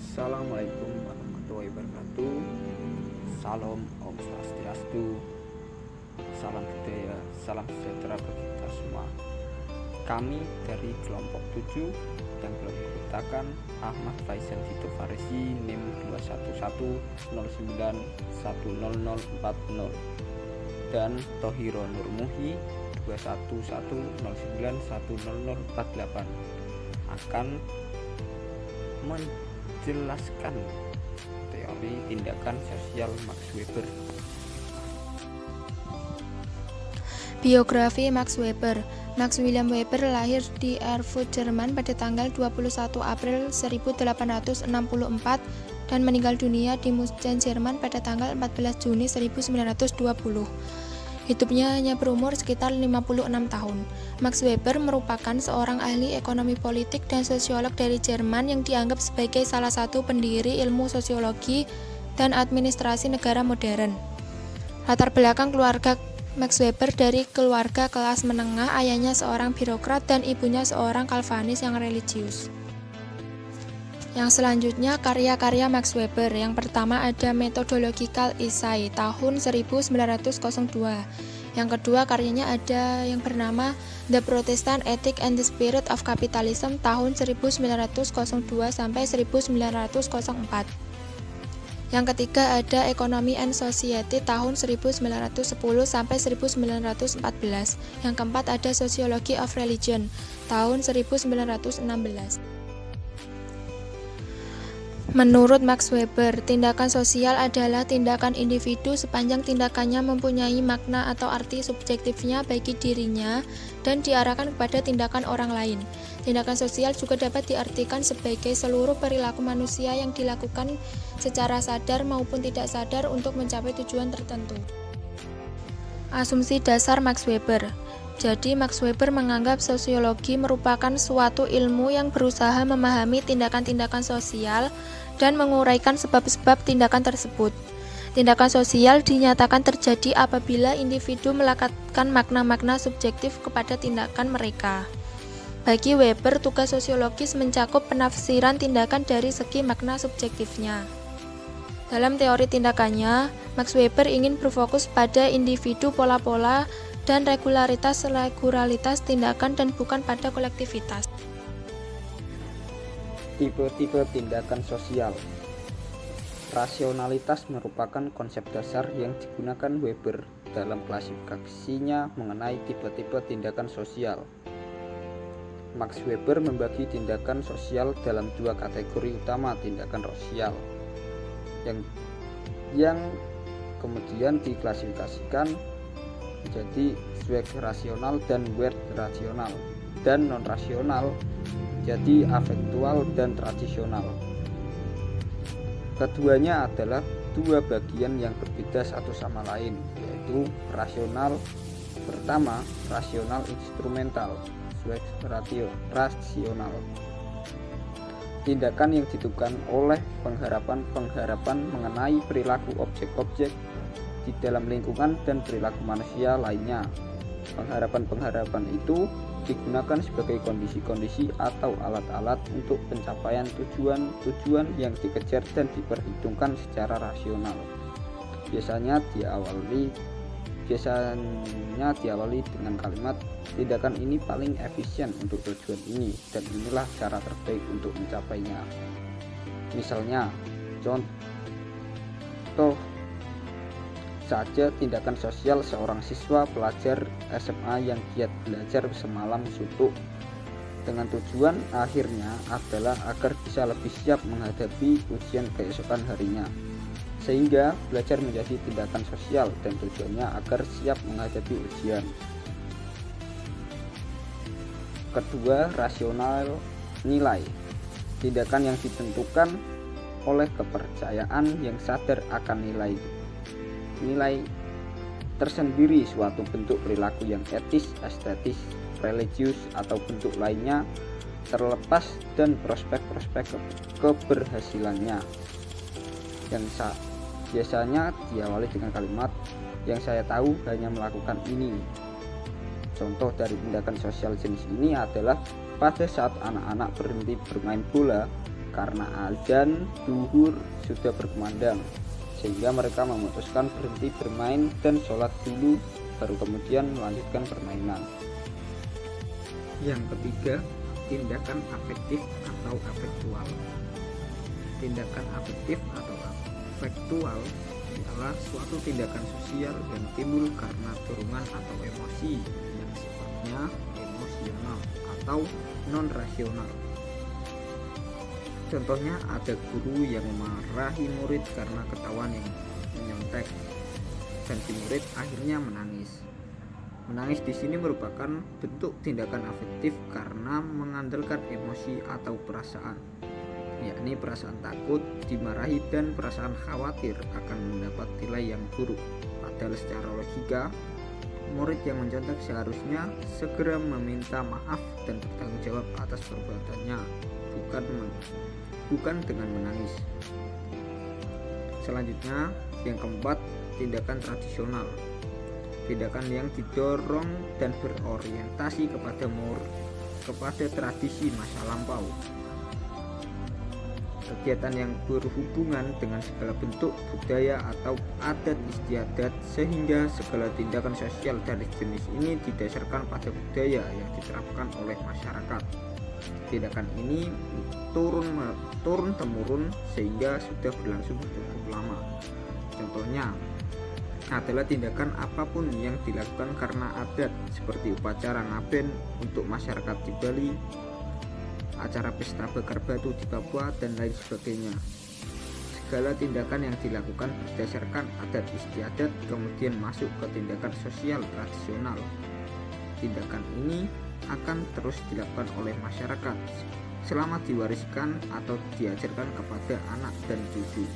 Assalamualaikum warahmatullahi wabarakatuh. Salam Om Swastiastu. Salam budaya, salam sejahtera bagi kita semua. Kami dari kelompok 7 yang belum diberitakan, Ahmad Faizan Dito Farisi, NIM 21109100040, dan Tohiro Nurmuhi 21109100048 akan menjelaskan teori tindakan sosial Max Weber. Biografi Max Weber. Max William Weber lahir di Erfurt, Jerman pada tanggal 21 April 1864 dan meninggal dunia di Munchen, Jerman pada tanggal 14 Juni 1920. Hidupnya hanya berumur sekitar 56 tahun. Max Weber merupakan seorang ahli ekonomi politik dan sosiolog dari Jerman yang dianggap sebagai salah satu pendiri ilmu sosiologi dan administrasi negara modern. Latar belakang keluarga Max Weber dari keluarga kelas menengah, ayahnya seorang birokrat dan ibunya seorang Calvinis yang religius. Yang selanjutnya karya-karya Max Weber. Yang pertama ada Methodological Essay tahun 1902. Yang kedua karyanya ada yang bernama The Protestant Ethic and the Spirit of Capitalism tahun 1902 sampai 1904. Yang ketiga ada Economy and Society tahun 1910 sampai 1914. Yang keempat ada Sociology of Religion tahun 1916. Menurut Max Weber, tindakan sosial adalah tindakan individu sepanjang tindakannya mempunyai makna atau arti subjektifnya bagi dirinya dan diarahkan kepada tindakan orang lain. Tindakan sosial juga dapat diartikan sebagai seluruh perilaku manusia yang dilakukan secara sadar maupun tidak sadar untuk mencapai tujuan tertentu. Asumsi dasar Max Weber. Jadi Max Weber menganggap sosiologi merupakan suatu ilmu yang berusaha memahami tindakan-tindakan sosial dan menguraikan sebab-sebab tindakan tersebut. Tindakan sosial dinyatakan terjadi apabila individu melekatkan makna-makna subjektif kepada tindakan mereka. Bagi Weber, tugas sosiologis mencakup penafsiran tindakan dari segi makna subjektifnya. Dalam teori tindakannya, Max Weber ingin berfokus pada individu, pola-pola, dan regularitas tindakan dan bukan pada kolektivitas. Tipe-tipe tindakan sosial. Rasionalitas merupakan konsep dasar yang digunakan Weber dalam klasifikasinya mengenai tipe-tipe tindakan sosial. Max Weber membagi tindakan sosial dalam dua kategori utama tindakan sosial yang kemudian diklasifikasikan menjadi subjek rasional dan word rasional, dan non rasional jadi afektual dan tradisional. Keduanya adalah dua bagian yang berbeda satu sama lain, yaitu rasional. Pertama, rasional instrumental, subjek rasional, tindakan yang ditentukan oleh pengharapan mengenai perilaku objek-objek di dalam lingkungan dan perilaku manusia lainnya. Pengharapan itu digunakan sebagai kondisi-kondisi atau alat-alat untuk pencapaian tujuan yang dikejar dan diperhitungkan secara rasional. Biasanya diawali dengan kalimat, tindakan ini paling efisien untuk tujuan ini dan inilah cara terbaik untuk mencapainya. Misalnya, contoh saja tindakan sosial seorang siswa pelajar SMA yang giat belajar semalam suntuk dengan tujuan akhirnya adalah agar bisa lebih siap menghadapi ujian keesokan harinya, sehingga belajar menjadi tindakan sosial dan tujuannya agar siap menghadapi ujian. Kedua, rasional nilai, tindakan yang ditentukan oleh kepercayaan yang sadar akan nilai tersendiri suatu bentuk perilaku yang etis, estetis, religius, atau bentuk lainnya terlepas dan prospek-prospek keberhasilannya yang biasanya diawali dengan kalimat yang saya tahu hanya melakukan ini. Contoh dari tindakan sosial jenis ini adalah pada saat anak-anak berhenti bermain bola karena azan duhur sudah berkumandang, sehingga mereka memutuskan berhenti bermain dan sholat dulu, baru kemudian melanjutkan permainan. Yang ketiga, tindakan afektif atau afektual. Tindakan afektif atau afektual adalah suatu tindakan sosial yang timbul karena dorongan atau emosi yang sifatnya emosional atau non-rasional. Contohnya, ada guru yang memarahi murid karena ketahuan yang menyontek, dan si murid akhirnya menangis. Menangis di sini merupakan bentuk tindakan afektif karena mengandalkan emosi atau perasaan, yakni perasaan takut, dimarahi, dan perasaan khawatir akan mendapat nilai yang buruk. Padahal secara logika, murid yang mencontek seharusnya segera meminta maaf dan bertanggung jawab atas perbuatannya, bukan dengan menangis. Selanjutnya, yang keempat, tindakan tradisional. Tindakan yang didorong dan berorientasi kepada tradisi masa lampau. Kegiatan yang berhubungan dengan segala bentuk budaya atau adat istiadat, sehingga segala tindakan sosial dari jenis ini didasarkan pada budaya yang diterapkan oleh masyarakat. Tindakan ini turun temurun sehingga sudah berlangsung cukup lama. Contohnya adalah tindakan apapun yang dilakukan karena adat, seperti upacara ngaben untuk masyarakat di Bali, acara pesta bakar batu di Papua, dan lain sebagainya. Segala tindakan yang dilakukan berdasarkan adat istiadat kemudian masuk ke tindakan sosial tradisional. Tindakan ini akan terus dilakukan oleh masyarakat selama diwariskan atau diajarkan kepada anak dan cucu.